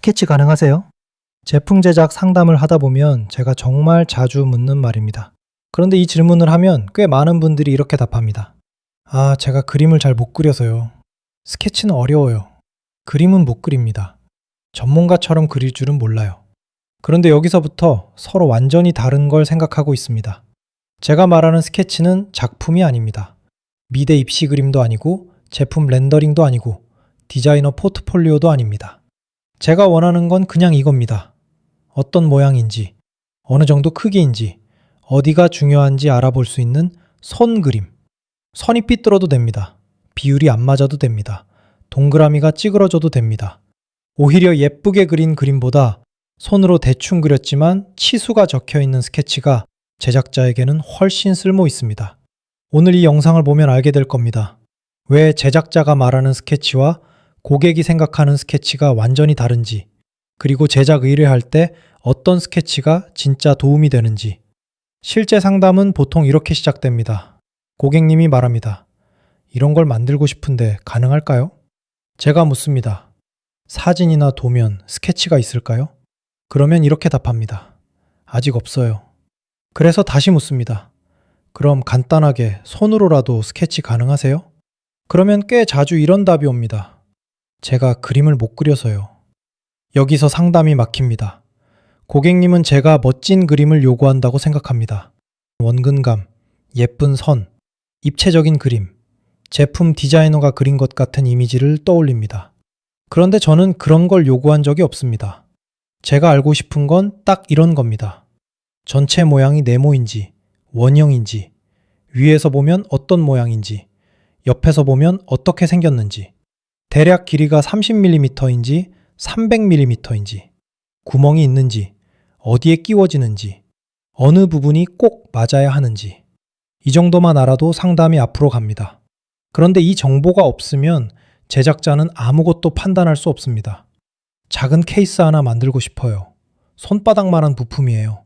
스케치 가능하세요? 제품 제작 상담을 하다 보면 제가 정말 자주 묻는 말입니다. 그런데 이 질문을 하면 꽤 많은 분들이 이렇게 답합니다. 제가 그림을 잘 못 그려서요. 스케치는 어려워요. 그림은 못 그립니다. 전문가처럼 그릴 줄은 몰라요. 그런데 여기서부터 서로 완전히 다른 걸 생각하고 있습니다. 제가 말하는 스케치는 작품이 아닙니다. 미대 입시 그림도 아니고 제품 렌더링도 아니고 디자이너 포트폴리오도 아닙니다. 제가 원하는 건 그냥 이겁니다. 어떤 모양인지, 어느 정도 크기인지, 어디가 중요한지 알아볼 수 있는 손 그림. 선이 삐뚤어도 됩니다. 비율이 안 맞아도 됩니다. 동그라미가 찌그러져도 됩니다. 오히려 예쁘게 그린 그림보다 손으로 대충 그렸지만 치수가 적혀 있는 스케치가 제작자에게는 훨씬 쓸모 있습니다. 오늘 이 영상을 보면 알게 될 겁니다. 왜 제작자가 말하는 스케치와 고객이 생각하는 스케치가 완전히 다른지, 그리고 제작 의뢰할 때 어떤 스케치가 진짜 도움이 되는지. 실제 상담은 보통 이렇게 시작됩니다. 고객님이 말합니다. 이런 걸 만들고 싶은데 가능할까요? 제가 묻습니다. 사진이나 도면, 스케치가 있을까요? 그러면 이렇게 답합니다. 아직 없어요. 그래서 다시 묻습니다. 그럼 간단하게 손으로라도 스케치 가능하세요? 그러면 꽤 자주 이런 답이 옵니다. 제가 그림을 못 그려서요. 여기서 상담이 막힙니다. 고객님은 제가 멋진 그림을 요구한다고 생각합니다. 원근감, 예쁜 선, 입체적인 그림, 제품 디자이너가 그린 것 같은 이미지를 떠올립니다. 그런데 저는 그런 걸 요구한 적이 없습니다. 제가 알고 싶은 건 딱 이런 겁니다. 전체 모양이 네모인지, 원형인지, 위에서 보면 어떤 모양인지, 옆에서 보면 어떻게 생겼는지, 대략 길이가 30mm인지 300mm인지, 구멍이 있는지, 어디에 끼워지는지, 어느 부분이 꼭 맞아야 하는지, 이 정도만 알아도 상담이 앞으로 갑니다. 그런데 이 정보가 없으면 제작자는 아무것도 판단할 수 없습니다. 작은 케이스 하나 만들고 싶어요. 손바닥만한 부품이에요.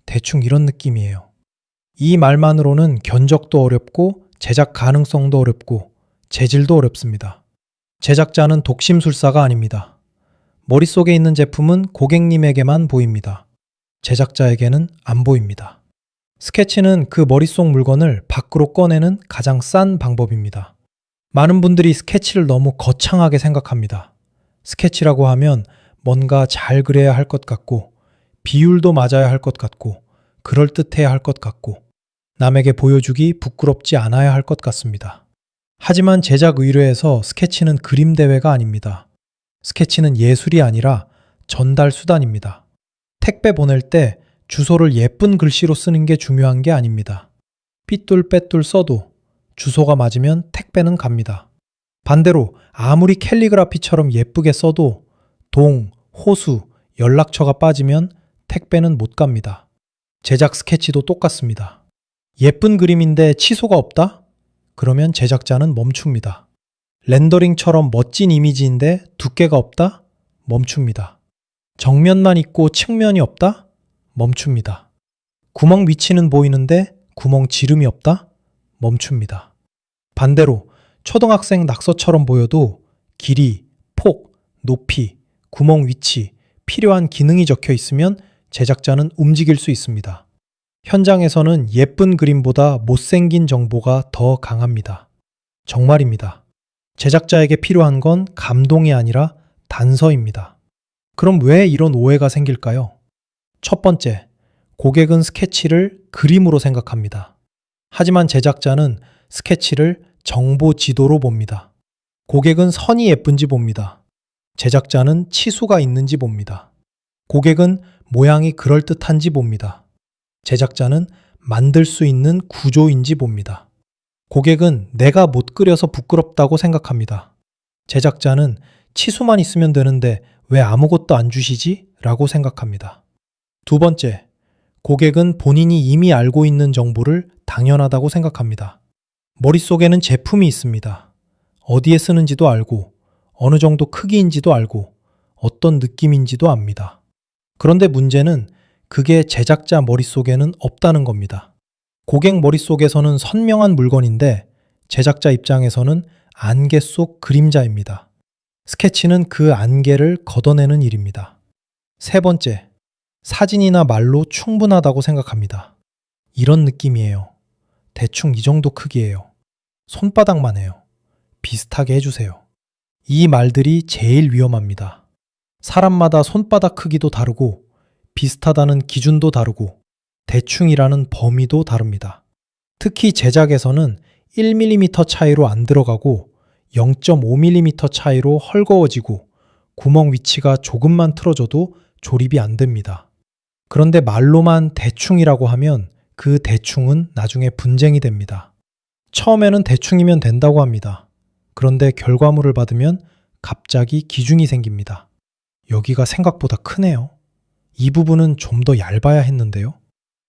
대충 이런 느낌이에요. 이 말만으로는 견적도 어렵고 제작 가능성도 어렵고 재질도 어렵습니다. 제작자는 독심술사가 아닙니다. 머릿속에 있는 제품은 고객님에게만 보입니다. 제작자에게는 안 보입니다. 스케치는 그 머릿속 물건을 밖으로 꺼내는 가장 싼 방법입니다. 많은 분들이 스케치를 너무 거창하게 생각합니다. 스케치라고 하면 뭔가 잘 그려야 할 것 같고, 비율도 맞아야 할 것 같고, 그럴듯해야 할 것 같고, 남에게 보여주기 부끄럽지 않아야 할 것 같습니다. 하지만 제작 의뢰에서 스케치는 그림 대회가 아닙니다. 스케치는 예술이 아니라 전달 수단입니다. 택배 보낼 때 주소를 예쁜 글씨로 쓰는 게 중요한 게 아닙니다. 삐뚤빼뚤 써도 주소가 맞으면 택배는 갑니다. 반대로 아무리 캘리그라피처럼 예쁘게 써도 동, 호수, 연락처가 빠지면 택배는 못 갑니다. 제작 스케치도 똑같습니다. 예쁜 그림인데 치소가 없다? 그러면 제작자는 멈춥니다. 렌더링처럼 멋진 이미지인데 두께가 없다? 멈춥니다. 정면만 있고 측면이 없다? 멈춥니다. 구멍 위치는 보이는데 구멍 지름이 없다? 멈춥니다. 반대로 초등학생 낙서처럼 보여도 길이, 폭, 높이, 구멍 위치, 필요한 기능이 적혀 있으면 제작자는 움직일 수 있습니다. 현장에서는 예쁜 그림보다 못생긴 정보가 더 강합니다. 정말입니다. 제작자에게 필요한 건 감동이 아니라 단서입니다. 그럼 왜 이런 오해가 생길까요? 첫 번째, 고객은 스케치를 그림으로 생각합니다. 하지만 제작자는 스케치를 정보 지도로 봅니다. 고객은 선이 예쁜지 봅니다. 제작자는 치수가 있는지 봅니다. 고객은 모양이 그럴듯한지 봅니다. 제작자는 만들 수 있는 구조인지 봅니다. 고객은 내가 못 그려서 부끄럽다고 생각합니다. 제작자는 치수만 있으면 되는데 왜 아무것도 안 주시지? 라고 생각합니다. 두 번째, 고객은 본인이 이미 알고 있는 정보를 당연하다고 생각합니다. 머릿속에는 제품이 있습니다. 어디에 쓰는지도 알고, 어느 정도 크기인지도 알고, 어떤 느낌인지도 압니다. 그런데 문제는 그게 제작자 머릿속에는 없다는 겁니다. 고객 머릿속에서는 선명한 물건인데 제작자 입장에서는 안개 속 그림자입니다. 스케치는 그 안개를 걷어내는 일입니다. 세 번째, 사진이나 말로 충분하다고 생각합니다. 이런 느낌이에요. 대충 이 정도 크기예요. 손바닥만 해요. 비슷하게 해주세요. 이 말들이 제일 위험합니다. 사람마다 손바닥 크기도 다르고 비슷하다는 기준도 다르고 대충이라는 범위도 다릅니다. 특히 제작에서는 1mm 차이로 안 들어가고 0.5mm 차이로 헐거워지고 구멍 위치가 조금만 틀어져도 조립이 안 됩니다. 그런데 말로만 대충이라고 하면 그 대충은 나중에 분쟁이 됩니다. 처음에는 대충이면 된다고 합니다. 그런데 결과물을 받으면 갑자기 기준이 생깁니다. 여기가 생각보다 크네요. 이 부분은 좀 더 얇아야 했는데요.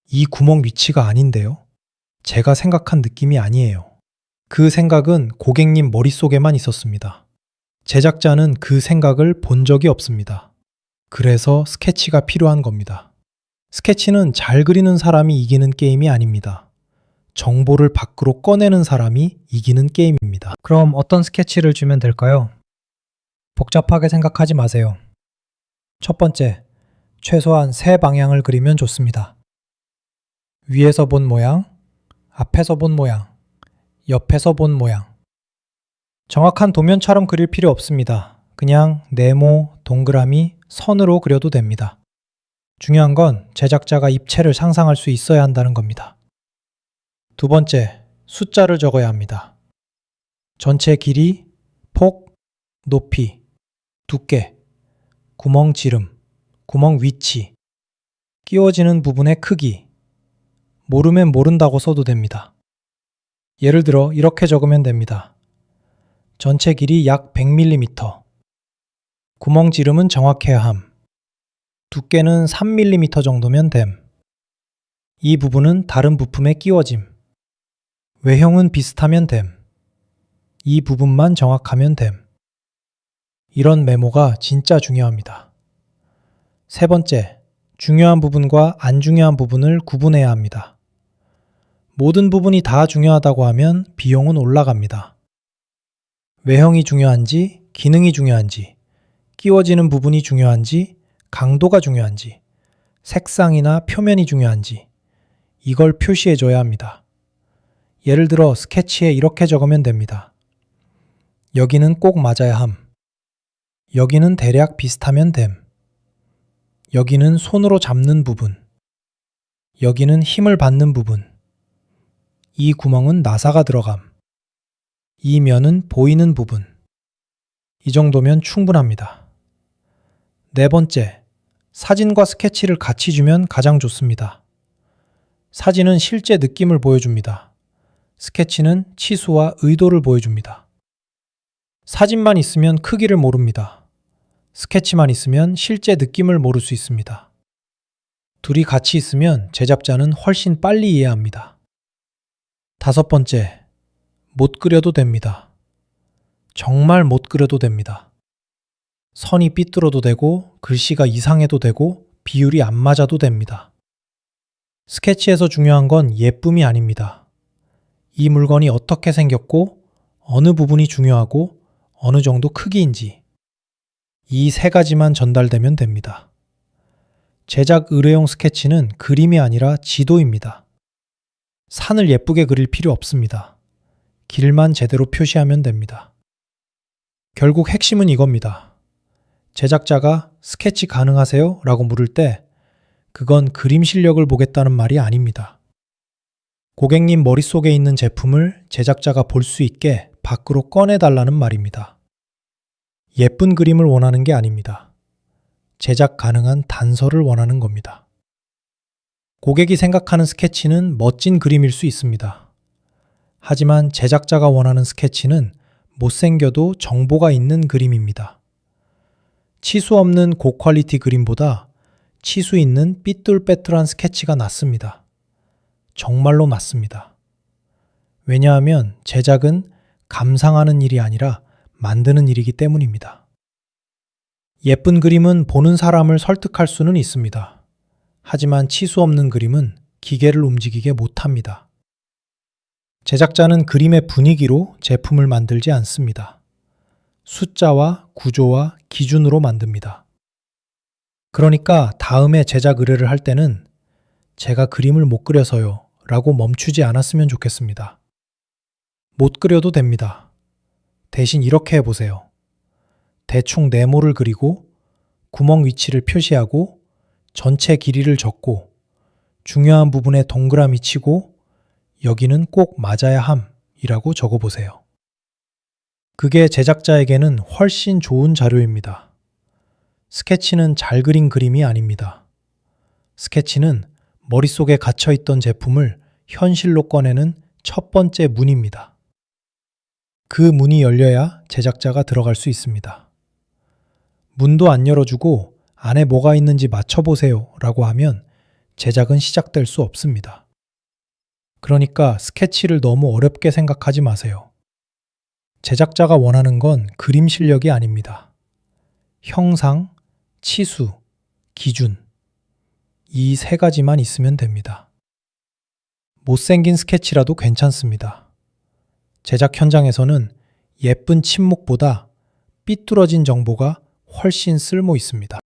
이 구멍 위치가 아닌데요. 제가 생각한 느낌이 아니에요. 그 생각은 고객님 머릿속에만 있었습니다. 제작자는 그 생각을 본 적이 없습니다. 그래서 스케치가 필요한 겁니다. 스케치는 잘 그리는 사람이 이기는 게임이 아닙니다. 정보를 밖으로 꺼내는 사람이 이기는 게임입니다. 그럼 어떤 스케치를 주면 될까요? 복잡하게 생각하지 마세요. 첫 번째, 최소한 세 방향을 그리면 좋습니다. 위에서 본 모양, 앞에서 본 모양, 옆에서 본 모양. 정확한 도면처럼 그릴 필요 없습니다. 그냥 네모, 동그라미, 선으로 그려도 됩니다. 중요한 건 제작자가 입체를 상상할 수 있어야 한다는 겁니다. 두 번째, 숫자를 적어야 합니다. 전체 길이, 폭, 높이, 두께, 구멍 지름, 구멍 위치, 끼워지는 부분의 크기, 모르면 모른다고 써도 됩니다. 예를 들어 이렇게 적으면 됩니다. 전체 길이 약 100mm, 구멍 지름은 정확해야 함, 두께는 3mm 정도면 됨, 이 부분은 다른 부품에 끼워짐, 외형은 비슷하면 됨, 이 부분만 정확하면 됨. 이런 메모가 진짜 중요합니다. 세 번째, 중요한 부분과 안 중요한 부분을 구분해야 합니다. 모든 부분이 다 중요하다고 하면 비용은 올라갑니다. 외형이 중요한지, 기능이 중요한지, 끼워지는 부분이 중요한지, 강도가 중요한지, 색상이나 표면이 중요한지, 이걸 표시해줘야 합니다. 예를 들어 스케치에 이렇게 적으면 됩니다. 여기는 꼭 맞아야 함. 여기는 대략 비슷하면 됨. 여기는 손으로 잡는 부분. 여기는 힘을 받는 부분. 이 구멍은 나사가 들어감. 이 면은 보이는 부분. 이 정도면 충분합니다. 네 번째, 사진과 스케치를 같이 주면 가장 좋습니다. 사진은 실제 느낌을 보여줍니다. 스케치는 치수와 의도를 보여줍니다. 사진만 있으면 크기를 모릅니다. 스케치만 있으면 실제 느낌을 모를 수 있습니다. 둘이 같이 있으면 제작자는 훨씬 빨리 이해합니다. 다섯 번째, 못 그려도 됩니다. 정말 못 그려도 됩니다. 선이 삐뚤어도 되고 글씨가 이상해도 되고 비율이 안 맞아도 됩니다. 스케치에서 중요한 건 예쁨이 아닙니다. 이 물건이 어떻게 생겼고 어느 부분이 중요하고 어느 정도 크기인지 이 세 가지만 전달되면 됩니다. 제작 의뢰용 스케치는 그림이 아니라 지도입니다. 산을 예쁘게 그릴 필요 없습니다. 길만 제대로 표시하면 됩니다. 결국 핵심은 이겁니다. 제작자가 스케치 가능하세요? 라고 물을 때 그건 그림 실력을 보겠다는 말이 아닙니다. 고객님 머릿속에 있는 제품을 제작자가 볼 수 있게 밖으로 꺼내달라는 말입니다. 예쁜 그림을 원하는 게 아닙니다. 제작 가능한 단서를 원하는 겁니다. 고객이 생각하는 스케치는 멋진 그림일 수 있습니다. 하지만 제작자가 원하는 스케치는 못생겨도 정보가 있는 그림입니다. 치수 없는 고퀄리티 그림보다 치수 있는 삐뚤빼뚤한 스케치가 낫습니다. 정말로 낫습니다. 왜냐하면 제작은 감상하는 일이 아니라 만드는 일이기 때문입니다. 예쁜 그림은 보는 사람을 설득할 수는 있습니다. 하지만 치수 없는 그림은 기계를 움직이게 못합니다. 제작자는 그림의 분위기로 제품을 만들지 않습니다. 숫자와 구조와 기준으로 만듭니다. 그러니까 다음에 제작 의뢰를 할 때는 제가 그림을 못 그려서요 라고 멈추지 않았으면 좋겠습니다. 못 그려도 됩니다. 대신 이렇게 해보세요. 대충 네모를 그리고 구멍 위치를 표시하고 전체 길이를 적고 중요한 부분에 동그라미 치고 여기는 꼭 맞아야 함이라고 적어보세요. 그게 제작자에게는 훨씬 좋은 자료입니다. 스케치는 잘 그린 그림이 아닙니다. 스케치는 머릿속에 갇혀있던 제품을 현실로 꺼내는 첫 번째 문입니다. 그 문이 열려야 제작자가 들어갈 수 있습니다. 문도 안 열어주고 안에 뭐가 있는지 맞춰보세요 라고 하면 제작은 시작될 수 없습니다. 그러니까 스케치를 너무 어렵게 생각하지 마세요. 제작자가 원하는 건 그림 실력이 아닙니다. 형상, 치수, 기준. 이 세 가지만 있으면 됩니다. 못생긴 스케치라도 괜찮습니다. 제작 현장에서는 예쁜 침묵보다 삐뚤어진 정보가 훨씬 쓸모 있습니다.